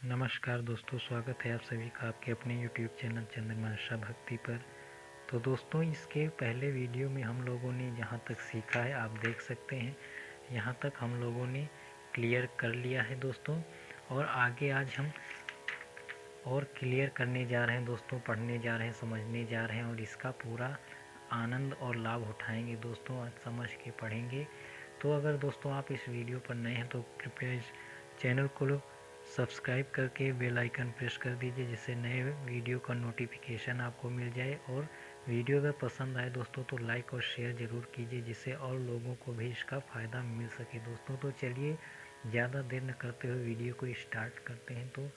नमस्कार दोस्तों, स्वागत है आप सभी का आपके अपने YouTube चैनल चंद्रमाशा भक्ति पर। तो दोस्तों, इसके पहले वीडियो में हम लोगों ने जहाँ तक सीखा है आप देख सकते हैं। यहाँ तक हम लोगों ने क्लियर कर लिया है दोस्तों, और आगे आज हम और क्लियर करने जा रहे हैं दोस्तों, पढ़ने जा रहे हैं, समझने जा रहे हैं और इसका पूरा आनंद और लाभ उठाएंगे दोस्तों। आज समझ के पढ़ेंगे। तो अगर दोस्तों आप इस वीडियो पर नए हैं तो कृपया इस चैनल को सब्सक्राइब करके बेल आइकन प्रेस कर दीजिए, जिससे नए वीडियो का नोटिफिकेशन आपको मिल जाए। और वीडियो अगर पसंद आए दोस्तों तो लाइक और शेयर ज़रूर कीजिए, जिससे और लोगों को भी इसका फ़ायदा मिल सके दोस्तों। तो चलिए ज़्यादा देर न करते हुए वीडियो को स्टार्ट करते हैं। तो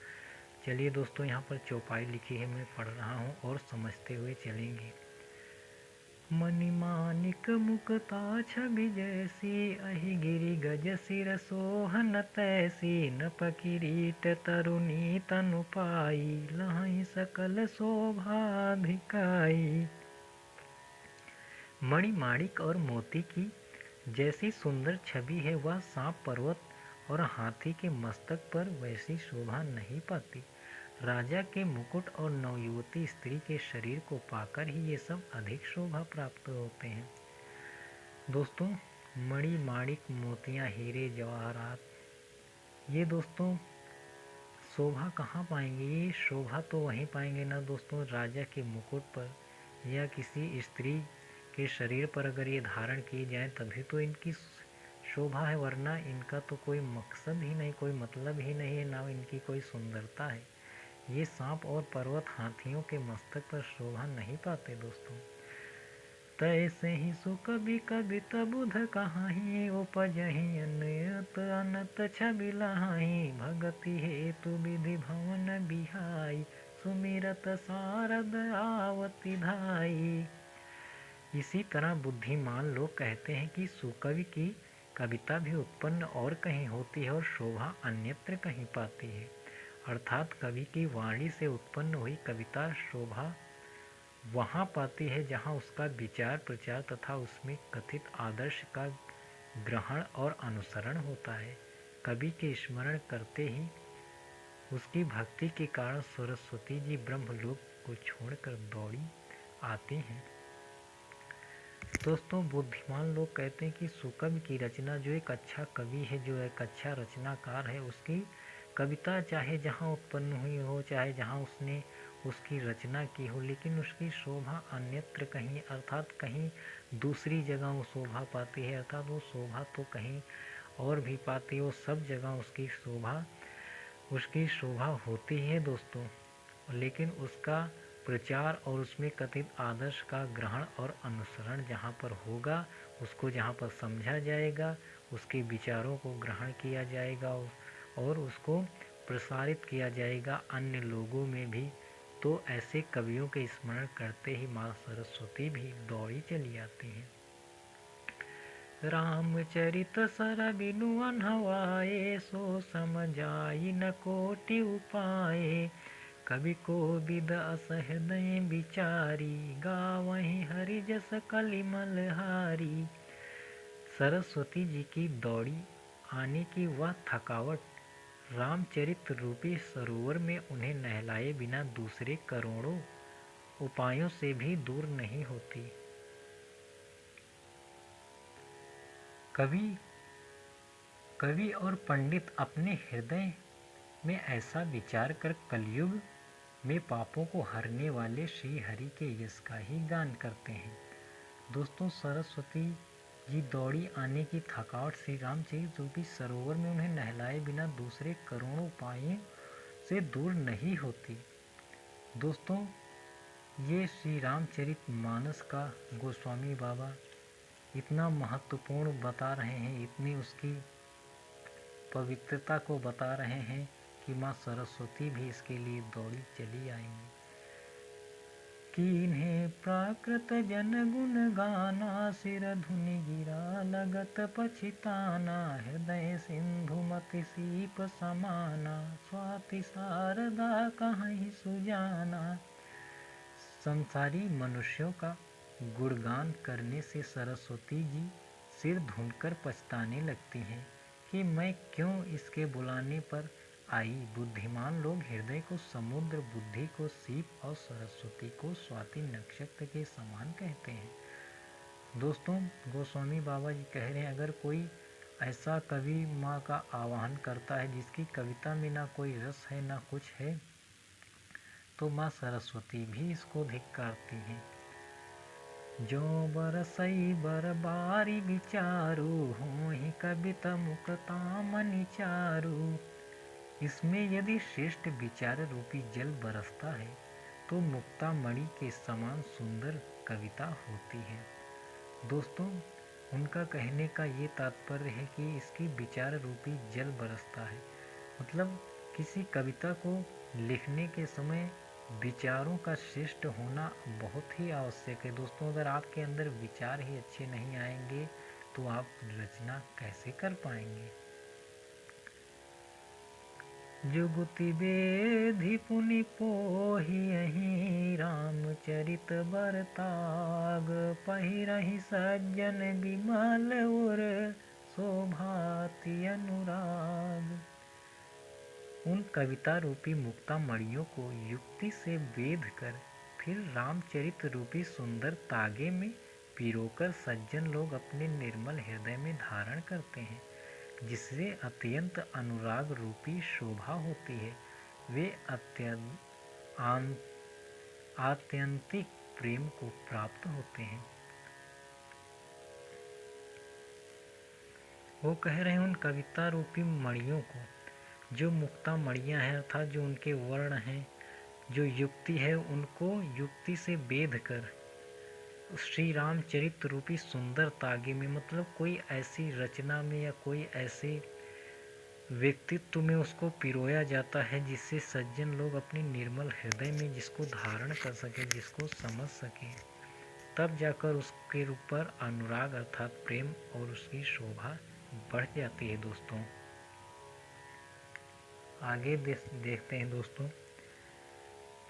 चलिए दोस्तों, यहाँ पर चौपाई लिखी है, मैं पढ़ रहा हूँ और समझते हुए चलेंगे। मणिमाणिक मुक्ता छवि जैसी, अहि गिरि गज सिर सोहन तैसी, नप किरीट तरुणी तनु पाई, लहै सकल शोभा भिकाई। मणिमाणिक और मोती की जैसी सुंदर छवि है वह सांप पर्वत और हाथी के मस्तक पर वैसी शोभा नहीं पाती। राजा के मुकुट और नवयुवती स्त्री के शरीर को पाकर ही ये सब अधिक शोभा प्राप्त होते हैं दोस्तों। मणि माणिक मोतियाँ हीरे जवाहरात, ये दोस्तों शोभा कहाँ पाएंगे? ये शोभा तो वहीं पाएंगे ना दोस्तों, राजा के मुकुट पर या किसी स्त्री के शरीर पर अगर ये धारण किए जाएं तभी तो इनकी शोभा है, वरना इनका तो कोई मकसद ही नहीं, कोई मतलब ही नहीं है, ना इनकी कोई सुंदरता है। ये सांप और पर्वत हाथियों के मस्तक पर शोभा नहीं पाते दोस्तों। तैसे ही सो कभी कभी तबुध कहाही, उपजहि अनयत अनत छवि लहाही, भगति हेतु विधि भवन बिहाई, सुमिरत सारद आवती धाई। इसी तरह बुद्धिमान लोग कहते हैं कि सुकवि की कविता भी उत्पन्न और कहीं होती है और शोभा अन्यत्र कहीं पाती है। अर्थात कवि की वाणी से उत्पन्न हुई कविता शोभा वहाँ पाती है जहाँ उसका विचार प्रचार तथा उसमें कथित आदर्श का ग्रहण और अनुसरण होता है। कवि के स्मरण करते ही उसकी भक्ति के कारण सरस्वती जी ब्रह्मलोक को छोड़कर दौड़ी आती हैं। दोस्तों, बुद्धिमान लोग कहते हैं कि सुकवि की रचना, जो एक अच्छा कवि है, जो एक अच्छा रचनाकार है, उसकी कविता चाहे जहाँ उत्पन्न हुई हो, चाहे जहाँ उसने उसकी रचना की हो, लेकिन उसकी शोभा अन्यत्र कहीं, अर्थात कहीं दूसरी जगह वो शोभा पाती है। अर्थात वो शोभा तो कहीं और भी पाती है, वो सब जगह उसकी शोभा होती है दोस्तों। लेकिन उसका प्रचार और उसमें कथित आदर्श का ग्रहण और अनुसरण जहाँ पर होगा, उसको जहाँ पर समझा जाएगा, उसके विचारों को ग्रहण किया जाएगा और उसको प्रसारित किया जाएगा अन्य लोगों में भी, तो ऐसे कवियों के स्मरण करते ही माँ सरस्वती भी दौड़ी चली आती हैं। रामचरित सर बिनु अनहवाए, सो समझाई न कोटि उपाय, कवि को विद असहृदय विचारी, गावहीं हरि जस कलिमल हारी। सरस्वती जी की दौड़ी आने की वह थकावट रामचरित रूपी सरोवर में उन्हें नहलाए बिना दूसरे करोड़ों उपायों से भी दूर नहीं होती। कवि और पंडित अपने हृदय में ऐसा विचार कर कलयुग में पापों को हरने वाले श्री हरि के यश का ही गान करते हैं दोस्तों। सरस्वती जी दौड़ी आने की थकावट श्री रामचरित रूपी सरोवर में उन्हें नहलाए बिना दूसरे करोड़ों उपायों से दूर नहीं होती दोस्तों। ये श्री रामचरित मानस का गोस्वामी बाबा इतना महत्वपूर्ण बता रहे हैं, इतनी उसकी पवित्रता को बता रहे हैं कि माँ सरस्वती भी इसके लिए दौड़ी चली आएंगी। कीन्हे प्राकृत जन गुण गाना, सिर धुनि गिरा लगत पछिताना, हृदय सिंधु मति सीप समाना, स्वाति शारदा कहीं सुजाना। संसारी मनुष्यों का गुणगान करने से सरस्वती जी सिर धुनकर पछताने लगती हैं कि मैं क्यों इसके बुलाने पर आई। बुद्धिमान लोग हृदय को समुद्र, बुद्धि को सीप और सरस्वती को स्वाति नक्षत्र के समान कहते हैं। दोस्तों, गोस्वामी बाबा जी कह रहे हैं, अगर कोई ऐसा कवि माँ का आह्वान करता है जिसकी कविता में ना कोई रस है ना कुछ है, तो माँ सरस्वती भी इसको धिक्कारती हैं। जो बरसई बरबारी विचारू, होहि कविता मुक्ता मनि चारू। इसमें यदि श्रेष्ठ विचार रूपी जल बरसता है तो मुक्ता मणि के समान सुंदर कविता होती है। दोस्तों, उनका कहने का ये तात्पर्य है कि इसकी विचार रूपी जल बरसता है, मतलब किसी कविता को लिखने के समय विचारों का श्रेष्ठ होना बहुत ही आवश्यक है। दोस्तों, अगर आपके अंदर विचार ही अच्छे नहीं आएंगे तो आप रचना कैसे कर पाएंगे। जुगुति बेधि पुनि पोहियहि, रामचरित बरताग। पहिरहि सज्जन विमल उर, शोभाति अनुराग। उन कविता रूपी मुक्ता मणियों को युक्ति से वेध कर फिर रामचरित रूपी सुंदर तागे में पिरोकर सज्जन लोग अपने निर्मल हृदय में धारण करते हैं, जिससे अत्यंत अनुराग रूपी शोभा होती है। वे आत्यंतिक प्रेम को प्राप्त होते हैं। वो कह रहे हैं उन कविता रूपी मणियों को, जो मुक्ता मणियाँ हैं अर्थात जो उनके वर्ण हैं, जो युक्ति है, उनको युक्ति से बेध कर श्री रामचरित रूपी सुंदर तागे में, मतलब कोई ऐसी रचना में या कोई ऐसे व्यक्तित्व में उसको पिरोया जाता है जिससे सज्जन लोग अपने निर्मल हृदय में जिसको धारण कर सके, जिसको समझ सके, तब जाकर उसके ऊपर अनुराग अर्थात प्रेम और उसकी शोभा बढ़ जाती है। दोस्तों, आगे देखते हैं दोस्तों।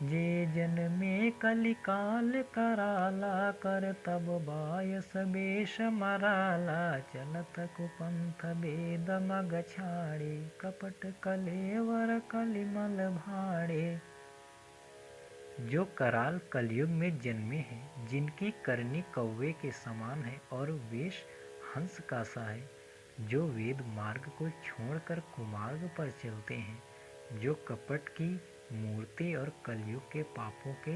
जे जन में कलिकाल कराला, कर तब बायस बेश मराला। चलत कुपंथ बेद मग छाड़े, कपट कलेवर कलिमल भाड़े। जो कराल कलयुग में जन्मे हैं, जिनकी करनी कौवे के समान है और वेश हंस का सा है, जो वेद मार्ग को छोड़कर कुमार्ग पर चलते हैं, जो कपट की मूर्ति और कलयुग के पापों के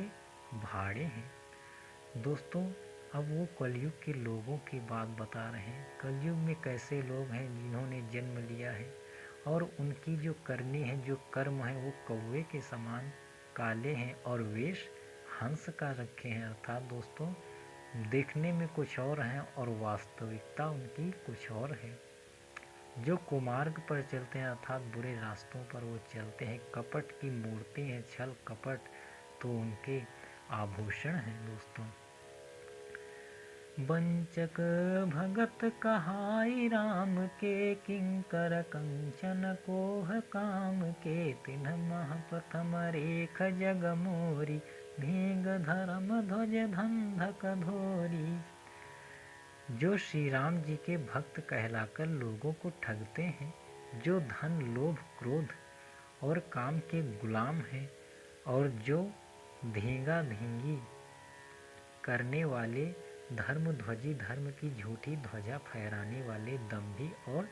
भाड़े हैं। दोस्तों, अब वो कलयुग के लोगों की बात बता रहे हैं। कलयुग में कैसे लोग हैं जिन्होंने जन्म लिया है और उनकी जो करनी है, जो कर्म है, वो कौवे के समान काले हैं और वेश हंस का रखे हैं। अर्थात दोस्तों, देखने में कुछ और हैं और वास्तविकता उनकी कुछ और है। जो कुमार्ग पर चलते हैं अर्थात बुरे रास्तों पर वो चलते हैं, कपट की मूर्ति है, छल कपट तो उनके आभूषण हैं। दोस्तों, वंचक भगत कहाई राम के, किंकर कंचन कोह काम के। तिन्ह मह प्रथम रेख जग मोरी, भीग धर्म ध्वज धंधक धोरी। जो श्री राम जी के भक्त कहलाकर लोगों को ठगते हैं, जो धन लोभ क्रोध और काम के गुलाम हैं और जो धींगा धींगी करने वाले, धर्म ध्वजी धर्म की झूठी ध्वजा फहराने वाले, दंभी और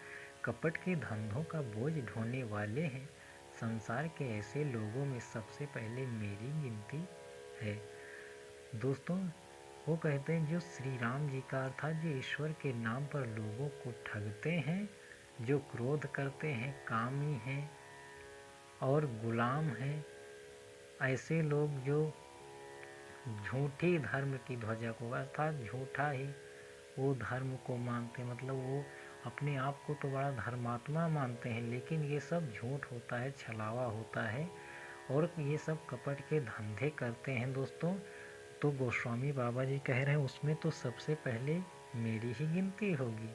कपट के धंधों का बोझ ढोने वाले हैं। संसार के ऐसे लोगों में सबसे पहले मेरी गिनती है। दोस्तों, वो कहते हैं जो श्री राम जी का अर्थात जो ईश्वर के नाम पर लोगों को ठगते हैं, जो क्रोध करते हैं, कामी हैं और गुलाम हैं, ऐसे लोग जो झूठी धर्म की ध्वजा को अर्थात झूठा ही वो धर्म को मानते, मतलब वो अपने आप को तो बड़ा धर्मात्मा मानते हैं, लेकिन ये सब झूठ होता है, छलावा होता है और ये सब कपट के धंधे करते हैं। दोस्तों, तो गोस्वामी बाबा जी कह रहे हैं उसमें तो सबसे पहले मेरी ही गिनती होगी।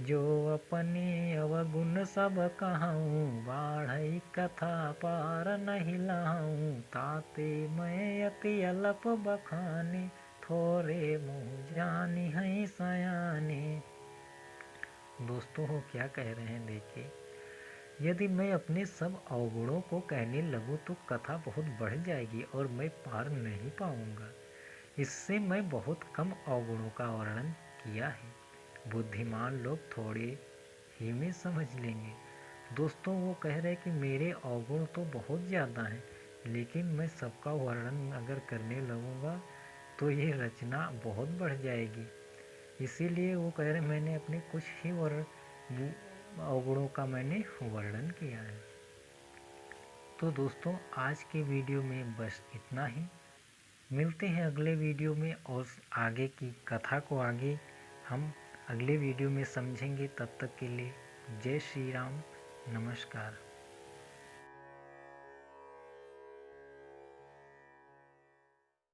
जो अपने अवगुण सब कहूँ, बाढ़ई कथा पार नहीं लाऊं। ताते मैं अति अलप बखाने, थोरे मुँह जानी है सयाने। दोस्तों, हो क्या कह रहे हैं देखिए। यदि मैं अपने सब अवगुणों को कहने लगूं तो कथा बहुत बढ़ जाएगी और मैं पार नहीं पाऊंगा। इससे मैं बहुत कम अवगुणों का वर्णन किया है। बुद्धिमान लोग थोड़े ही में समझ लेंगे। दोस्तों, वो कह रहे कि मेरे अवगुण तो बहुत ज़्यादा हैं, लेकिन मैं सबका वर्णन अगर करने लगूंगा तो ये रचना बहुत बढ़ जाएगी। इसीलिए वो कह रहे मैंने अपने कुछ ही अवगुणों का मैंने वर्णन किया है। तो दोस्तों, आज के वीडियो में बस इतना ही। मिलते हैं अगले वीडियो में और आगे की कथा को आगे हम अगले वीडियो में समझेंगे। तब तक के लिए जय श्री राम, नमस्कार।